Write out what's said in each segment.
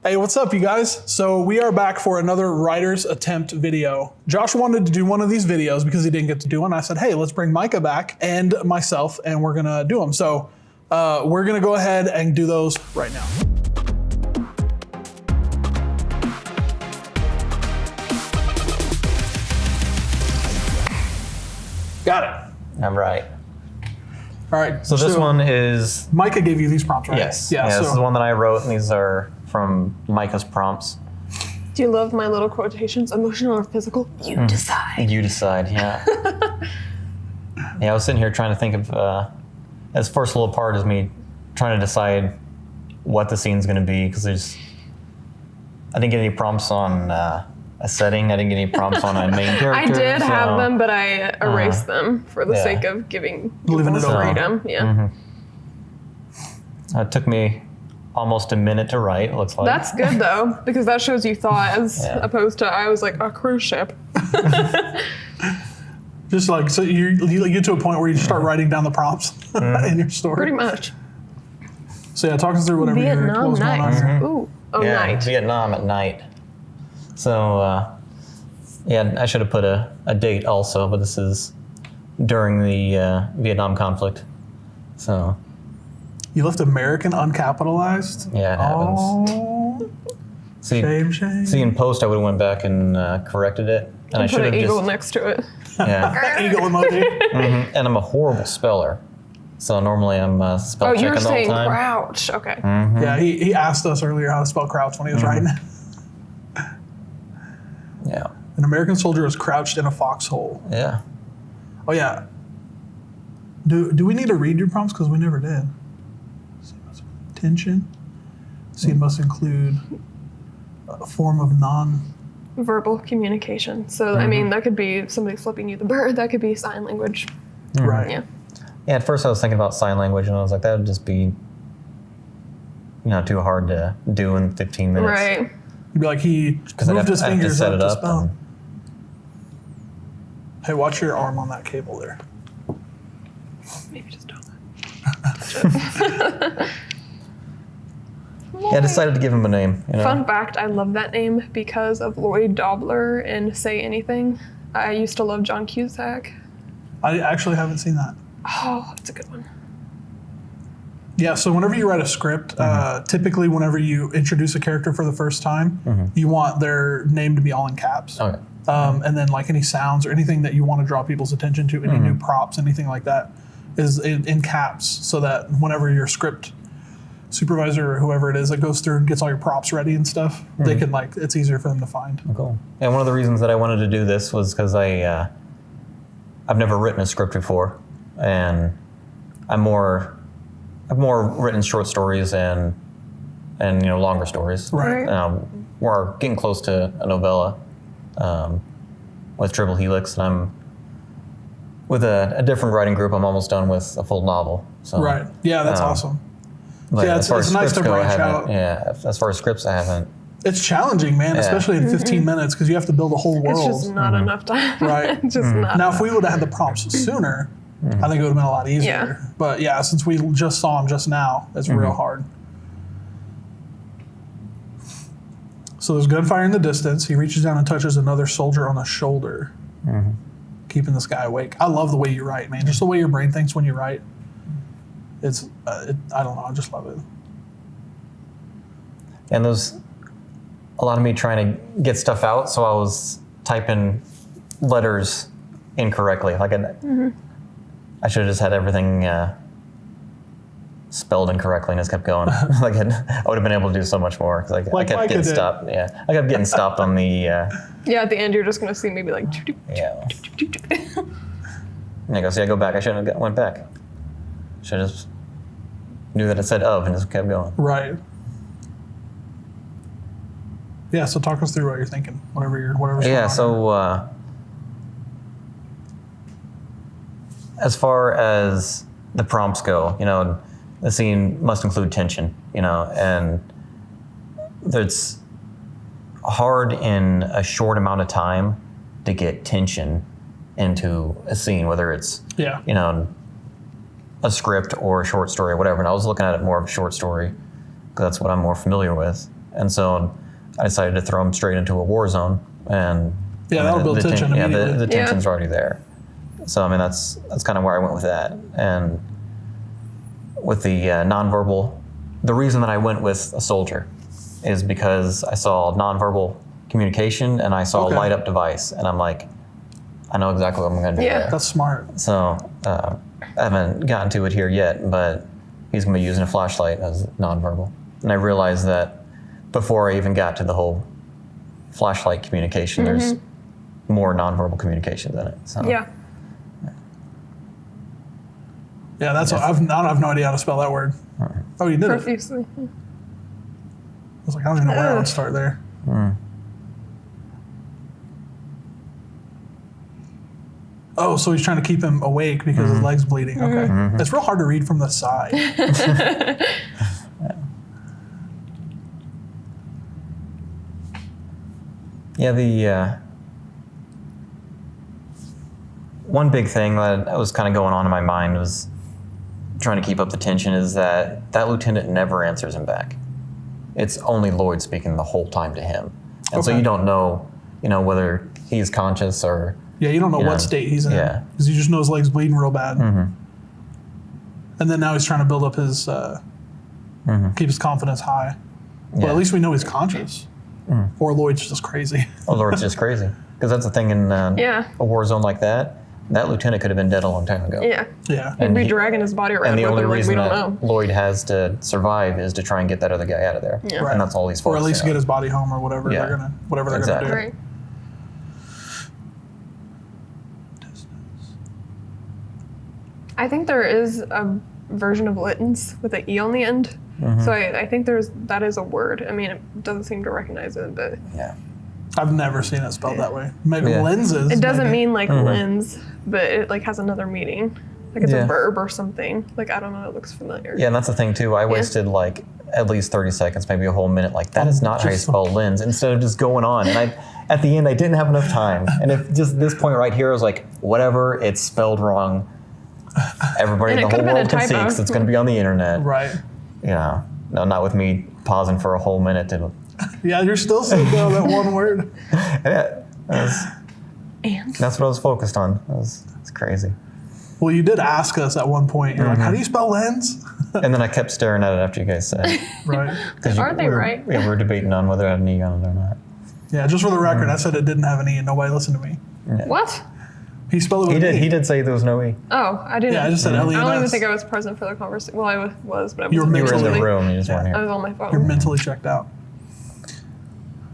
Hey, what's up, you guys? So we are back for another writer's attempt video. Josh wanted to do one of these videos because he didn't get to do one. I said, hey, let's bring Micah back and myself, and we're gonna do them. So we're gonna go ahead and do those right now. Got it. All right. All right. So this one is... Micah gave you these prompts, right? Yes. Yeah, this is the one that I wrote, and these are from Micah's prompts. Do you love my little quotations? Emotional or physical? You decide. You decide, yeah. Yeah, I was sitting here trying to think of... as first little part is me trying to decide what the scene's going to be, because I didn't get any prompts on a setting. I didn't get any prompts on a main character. I did have them, but I erased them for the sake of giving people freedom. Yeah. It took me almost a minute to write, it looks like. That's good, though, because that shows you thought as opposed to I was like, a cruise ship. Just like, so you get to a point where you start writing down the prompts in your story. Pretty much. So yeah, talk us through whatever Vietnam what's going on here. Ooh. Oh, yeah, night. Vietnam at night. So, yeah, I should have put a date also, but this is during the Vietnam conflict. So. You left American uncapitalized? Yeah, it happens. Oh, shame. See, in post, I would have went back and corrected it. And I should put have an eagle just, next to it. Yeah. Eagle emoji. And I'm a horrible speller. So normally I'm spell checking you're the whole saying time. crouch. Okay. Yeah, he asked us earlier how to spell crouch when he was writing. Yeah. An American soldier was crouched in a foxhole. Yeah. Oh yeah. Do we need to read your prompts? Because we never did. Tension. Scene must include a form of Verbal communication. So, I mean, that could be somebody flipping you the bird. That could be sign language. Right. Yeah. Yeah, at first I was thinking about sign language, and I was like, that would just be, too hard to do in 15 minutes. Right. You'd be like, he moved his fingers up to spell. Hey, watch your arm on that cable there. Maybe just don't. Yeah, I decided to give him a name. Fun fact, I love that name because of Lloyd Dobler in Say Anything. I used to love John Cusack. I actually haven't seen that. Oh, it's a good one. Yeah, so whenever you write a script, typically whenever you introduce a character for the first time, you want their name to be all in caps. Okay. And then like any sounds or anything that you want to draw people's attention to, any new props, anything like that, is in caps, so that whenever your script supervisor or whoever it is that goes through and gets all your props ready and stuff, they can it's easier for them to find. Cool. And one of the reasons that I wanted to do this was because I've never written a script before, and I've more written short stories and longer stories. Right. We're getting close to a novella with Triple Helix, and I'm with a different writing group. I'm almost done with a full novel. So, right. Yeah, that's awesome. But yeah, it's nice to branch out. Yeah, as far as scripts, I haven't. It's challenging, man, especially in 15 minutes, because you have to build a whole world. It's just not enough time. Right. Just not now, if we would have had the prompts sooner, I think it would have been a lot easier. Yeah. But yeah, since we just saw him just now, it's real hard. So there's gunfire in the distance. He reaches down and touches another soldier on the shoulder, keeping this guy awake. I love the way you write, man. Just the way your brain thinks when you write. It's, I don't know, I just love it. And there's a lot of me trying to get stuff out, so I was typing letters incorrectly. Like I should have just had everything spelled incorrectly and just kept going. Like I would have been able to do so much more, because I kept getting stopped. Yeah, I kept getting stopped on the. Yeah, at the end you're just gonna see maybe like. Yeah. And I go, see, I go back. I shouldn't have went back. Should have just knew that it said of and just kept going. Right. Yeah, so talk us through what you're thinking, whatever's going on. Yeah, so as far as the prompts go, the scene must include tension, and it's hard in a short amount of time to get tension into a scene, whether it's, a script or a short story or whatever. And I was looking at it more of a short story, because that's what I'm more familiar with. And so I decided to throw him straight into a war zone, and that'll build tension immediately. The tension's already there. So I mean, that's kind of where I went with that. And with the nonverbal, the reason that I went with a soldier is because I saw nonverbal communication and I saw a light up device, and I'm like, I know exactly what I'm going to do there. That's smart. So I haven't gotten to it here yet, but he's going to be using a flashlight as nonverbal. And I realized that before I even got to the whole flashlight communication, there's more nonverbal communication in it. So. Yeah. Yeah, that's what I have no idea how to spell that word. Oh, you did it. Profusely. I was like, I don't even know where I would start there. Oh, so he's trying to keep him awake because his leg's bleeding. Okay. It's real hard to read from the side. Yeah, the one big thing that was kind of going on in my mind was trying to keep up the tension is that lieutenant never answers him back. It's only Lloyd speaking the whole time to him. And so you don't know, whether he's conscious or... Yeah, you don't know what state he's in. Yeah. Because you just know his leg's bleeding real bad. And then now he's trying to build up his... keep his confidence high. Well, at least we know he's conscious. Or Lloyd's just crazy. Or Lloyd's just crazy. Because that's the thing in a war zone like that. That lieutenant could have been dead a long time ago. Yeah. Yeah. He'd be dragging his body around. And the only reason we don't that know. Lloyd has to survive is to try and get that other guy out of there. Yeah. And that's all he's focusing on. Or at least get his body home or whatever they're gonna do. Right. I think there is a version of Litton's with an E on the end. So I think that is a word. I mean, it doesn't seem to recognize it, but... Yeah. I've never seen it spelled that way. Maybe lenses. It doesn't mean like lens, but it like has another meaning. Like it's a verb or something. Like, I don't know, it looks familiar. Yeah, and that's the thing too. I wasted like at least 30 seconds, maybe a whole minute. Like, that is not how you spell lens, instead of just going on. And at the end, I didn't have enough time. And if just this point right here, I was like, whatever, it's spelled wrong. Everybody in the whole world can see because it's going to be on the internet. Right. No, not with me pausing for a whole minute to... Yeah, you're still sitting down that one word. Yeah, that's what I was focused on. It's crazy. Well, you did ask us at one point. You're like, "How do you spell lens?" And then I kept staring at it after you guys said it. Right. Aren't they right? Yeah, we were debating on whether it had an E on it or not. Yeah, just for the record, I said it didn't have an E, and nobody listened to me. Yeah. What? He spelled it with an E. He did say there was no E. Oh, I didn't. Yeah, I just said L-E-N-S. I don't even think I was present for the conversation. Well, I was, but I was You were You were in the Mentally. room, you just weren't I here. was on my phone. You're mentally checked out.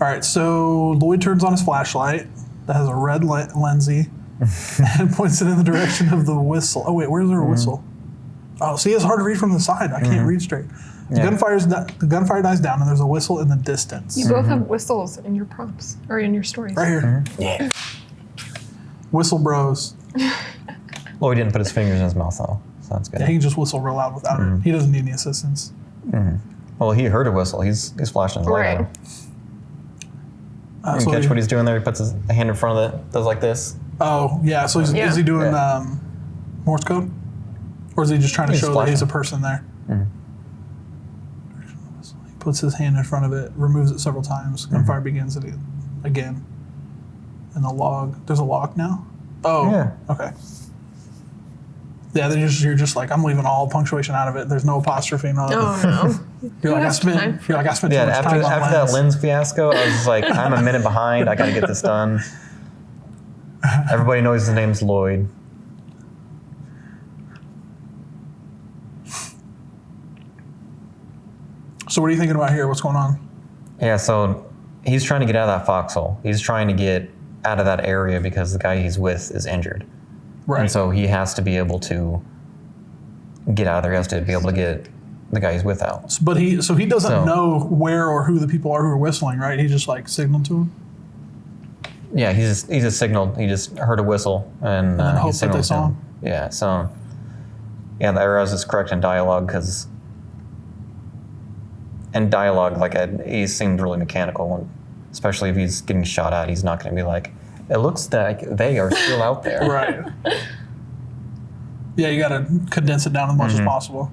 All right, so Lloyd turns on his flashlight that has a red lensy and points it in the direction of the whistle. Oh, wait, where's there a whistle? Oh, see, it's hard to read from the side. I can't read straight. The gunfire dies down, and there's a whistle in the distance. You both have whistles in your prompts, or in your stories. Right here. Yeah. Whistle bros. Well, he didn't put his fingers in his mouth, though, so that's good. Yeah, he can just whistle real loud without it. He doesn't need any assistance. Well, he heard a whistle. He's flashing his light at him. You So catch what he's doing there? He puts his hand in front of it, does like this. Oh, yeah. So is he doing Morse code? Or is he just trying to show that he's a person there? He puts his hand in front of it, removes it several times. Gunfire begins again. And the log. There's a log now? Oh, Yeah. okay. Yeah, then you're just like, I'm leaving all punctuation out of it. There's no apostrophe. No. Oh no. You're like, I spent too much time after on that lens. lens fiasco, I was just like, I'm a minute behind. I got to get this done. Everybody knows his name's Lloyd. So what are you thinking about here? What's going on? Yeah, so he's trying to get out of that foxhole. He's trying to get out of that area because the guy he's with is injured. Right. And so he has to be able to get out of there. He has to be able to get the guy he's with out. But he doesn't know where or who the people are who are whistling, right? He just like signaled to him. Yeah, he just signaled. He just heard a whistle and he hoped that signaled they to saw him. Yeah, so the errors is correct in dialogue because in dialogue, like he seemed really mechanical, and especially if he's getting shot at, he's not going to be like, it looks like they are still out there. Right. Yeah, you got to condense it down as much as possible.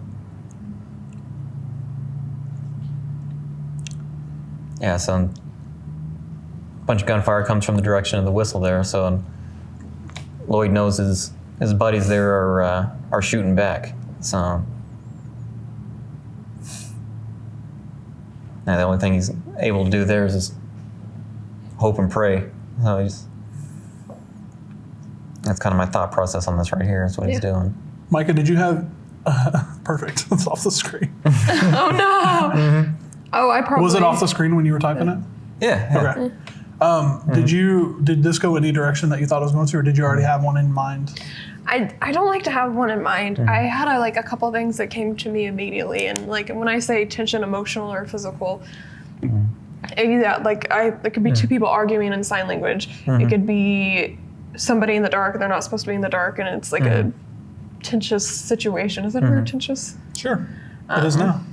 Yeah, so a bunch of gunfire comes from the direction of the whistle there, so Lloyd knows his buddies there are shooting back. So the only thing he's able to do there is just hope and pray. So that's kind of my thought process on this right here. Is what he's doing. Micah, did you have? Perfect. It's off the screen. Oh no. Mm-hmm. Oh, I probably. Was it off the screen when you were typing it? Yeah. Okay. Did this go any direction that you thought it was going to, or did you already have one in mind? I don't like to have one in mind. I had a couple things that came to me immediately, and like when I say tension, emotional or physical, it could be two people arguing in sign language. It could be somebody in the dark. They're not supposed to be in the dark, and it's like a tensious situation. Is that a word, tensious? Sure. It is now.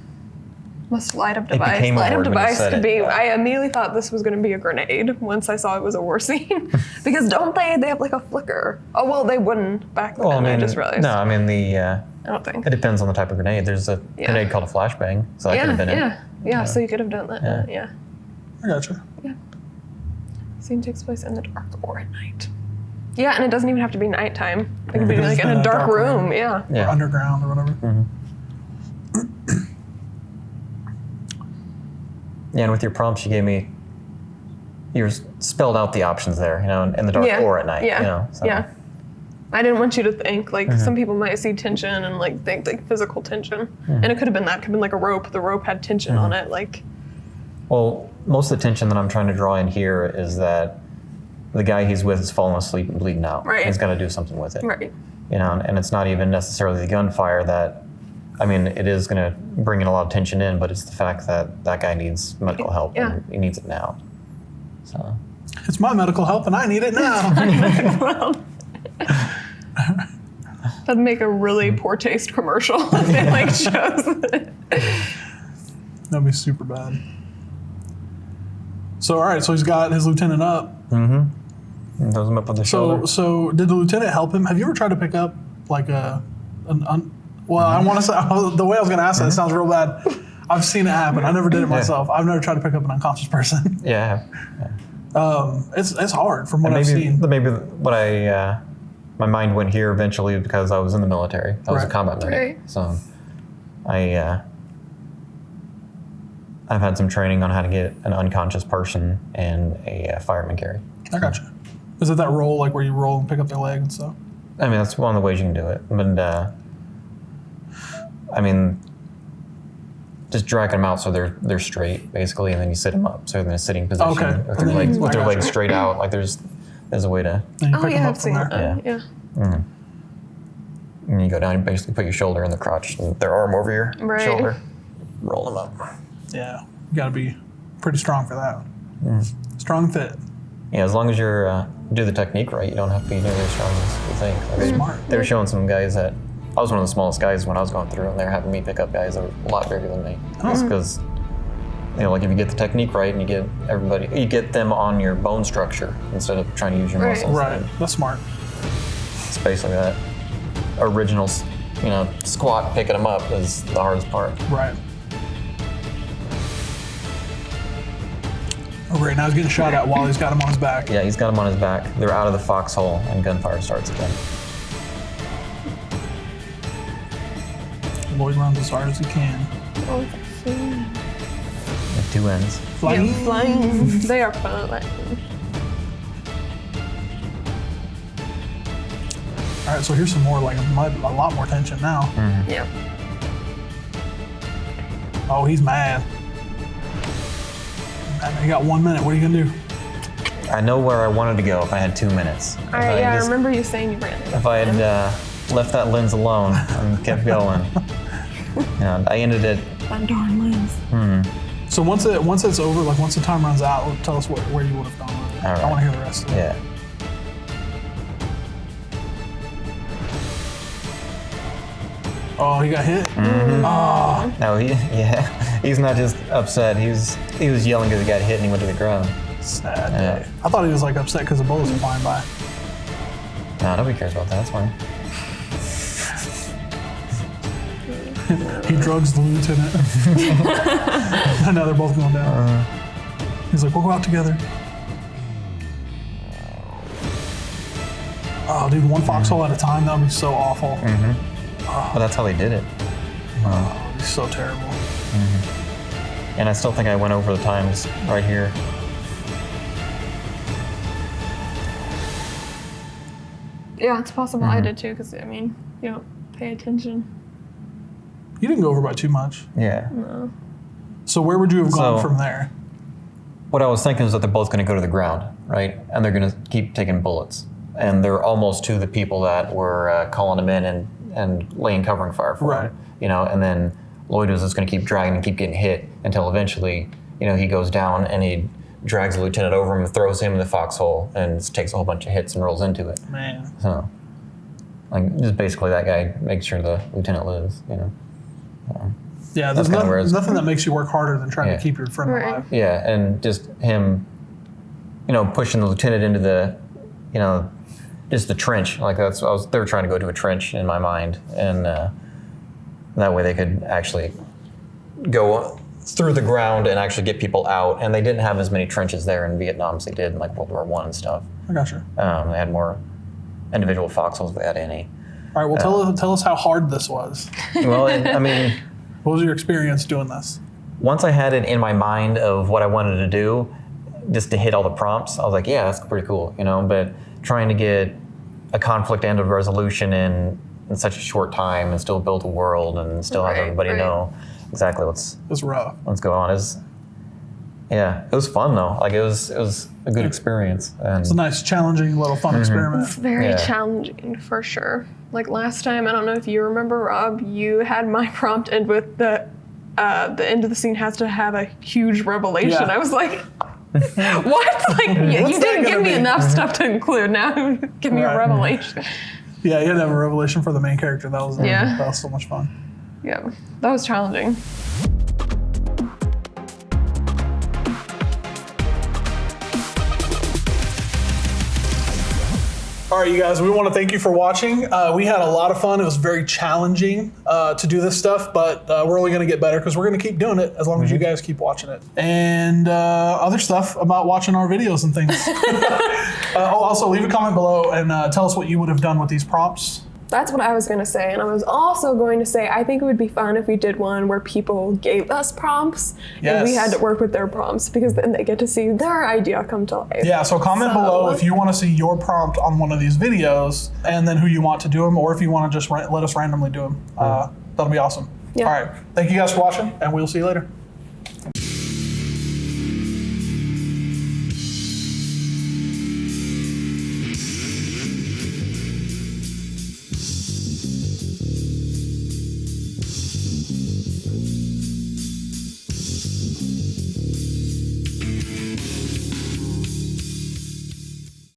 Must light up became device. a Light up word when you device said could it. be. I immediately thought this was going to be a grenade once I saw it was a war scene, because don't they have like a flicker? Oh well, they wouldn't back then. Well, I mean, I just realized. no, I mean I don't think. it depends on the type of grenade. There's a grenade called a flashbang, so that could have been it. Yeah. So you could have done that. Yeah. I gotcha. Scene takes place in the dark or at night. Yeah, and it doesn't even have to be nighttime. It could be It like could in just a be dark room. Yeah. Or underground or whatever. Yeah, and with your prompts, you spelled out the options there, in the dark or at night. Yeah. So. Yeah. I didn't want you to think some people might see tension and think like physical tension, and it could have been that. Could have been like a rope. The rope had tension on it. Well, most of the tension that I'm trying to draw in here is that the guy he's with is falling asleep and bleeding out. Right. He's got to do something with it. Right. And it's not even necessarily the gunfire that. I mean, it is going to bring in a lot of tension in, but it's the fact that that guy needs medical help and he needs it now. So. It's my medical help and I need it now. That'd make a really poor taste commercial if it shows it. That'd be super bad. So, all right, so he's got his lieutenant up. And throws him up with the shoulder. So did the lieutenant help him? Have you ever tried to pick up I want to say, the way I was going to ask that, it sounds real bad. I've seen it happen. I never did it myself. I've never tried to pick up an unconscious person. Yeah. It's hard from what I've seen. Maybe what my mind went here eventually because I was in the military. I was a combat medic. Right. So I've had some training on how to get an unconscious person and a fireman carry. I gotcha. Is it that roll, where you roll and pick up their leg and stuff? I mean, that's one of the ways you can do it. But, just dragging them out so they're straight, basically, and then you sit them up. So they're in a sitting position with their legs straight out. There's a way to... And you pick them up I've from seen there. that. Yeah. And you go down and basically put your shoulder in the crotch and their arm over your shoulder. Roll them up. Yeah. You got to be pretty strong for that. Strong fit. Yeah, as long as you're do the technique right, you don't have to be nearly as strong as you think. Smart. They were showing some guys that I was one of the smallest guys when I was going through, and they were having me pick up guys that were a lot bigger than me. Just because, if you get the technique right and you get them on your bone structure instead of trying to use your muscles. Right. That's smart. It's basically that original, squat picking them up is the hardest part. Right. Oh, great. Now he's getting shot at while he's got him on his back. Yeah, he's got him on his back. They're out of the foxhole, and gunfire starts again. Lloyd runs as hard as he can. Oh, With two ends. Flying. flying. They are fun. All right, so here's some more, a lot more tension now. Yeah. Oh, he's mad. You got 1 minute. What are you gonna do? I know where I wanted to go if I had 2 minutes. I remember you saying you ran it. If I had left that lens alone and kept going, I ended it. That darn lens. So once it's over, once the time runs out, tell us where you would have gone with it. All right. I want to hear the rest of it. Yeah. Oh, he got hit. Oh, No, he's not just upset. He was yelling because he got hit and he went to the ground. sad day. I thought he was upset because the bullets were flying by. No, nobody cares about that. That's fine. He drugs the lieutenant. And now they're both going down. He's like, we'll go out together. Oh, dude, one foxhole at a time, that would be so awful. But that's how they did it. Oh, it'd be so terrible. And I still think I went over the times right here. Yeah, it's possible I did too, because I mean, you don't pay attention. You didn't go over by too much. Yeah. No. So where would you have gone So- from there? What I was thinking is that they're both going to go to the ground, right? And they're going to keep taking bullets. And they're almost to the people that were calling them in and laying covering fire for Right. them. You know, and then Lloyd was just going to keep dragging and keep getting hit until eventually, you know, he goes down and he drags the lieutenant over him and throws him in the foxhole and just takes a whole bunch of hits and rolls into it. Man. So, like, just basically that guy makes sure the lieutenant lives, you know. Yeah, there's kinda where it's- nothing that makes you work harder than trying Yeah. to keep your friend Right. alive. Yeah, and just him, you know, pushing the lieutenant into the, you know, just the trench. Like they were trying to go to a trench in my mind, and that way they could actually go through the ground and actually get people out. And they didn't have as many trenches there in Vietnam as they did in like World War I and stuff. I gotcha. They had more individual foxholes if they had any. All right, well, tell us how hard this was. Well, I mean, What was your experience doing this? once I had it in my mind of what I wanted to do, just to hit all the prompts, I was like, yeah, that's pretty cool, you know. But trying to get a conflict and a resolution in such a short time and still build a world and still have Right, everybody right. know exactly what's It was rough. going on is, yeah, it was fun though. Like it was a good experience. And It's a nice, challenging little fun experiment. It's very Yeah. challenging for sure. Like last time, I don't know if you remember, Rob, you had my prompt end with the end of the scene has to have a huge revelation. Yeah. I was like, what? Like, you What's that didn't give gonna me be? enough stuff to include. Now give me Right. a revelation. Yeah, you had to have a revelation for the main character. That was Yeah. that was so much fun. Yeah, that was challenging. All right, you guys, we want to thank you for watching. We had a lot of fun. It was very challenging to do this stuff, but we're only going to get better because we're going to keep doing it as long as you guys keep watching it. And other stuff about watching our videos and things. Also, leave a comment below and tell us what you would have done with these prompts. That's what I was going to say. And I was also going to say, I think it would be fun if we did one where people gave us prompts and we Yes. had to work with their prompts, because then they get to see their idea come to life. Yeah, so comment below if you want to see your prompt on one of these videos and then who you want to do them, or if you want to just let us randomly do them. That'll be awesome. Yeah. All right, thank you guys for watching, and we'll see you later.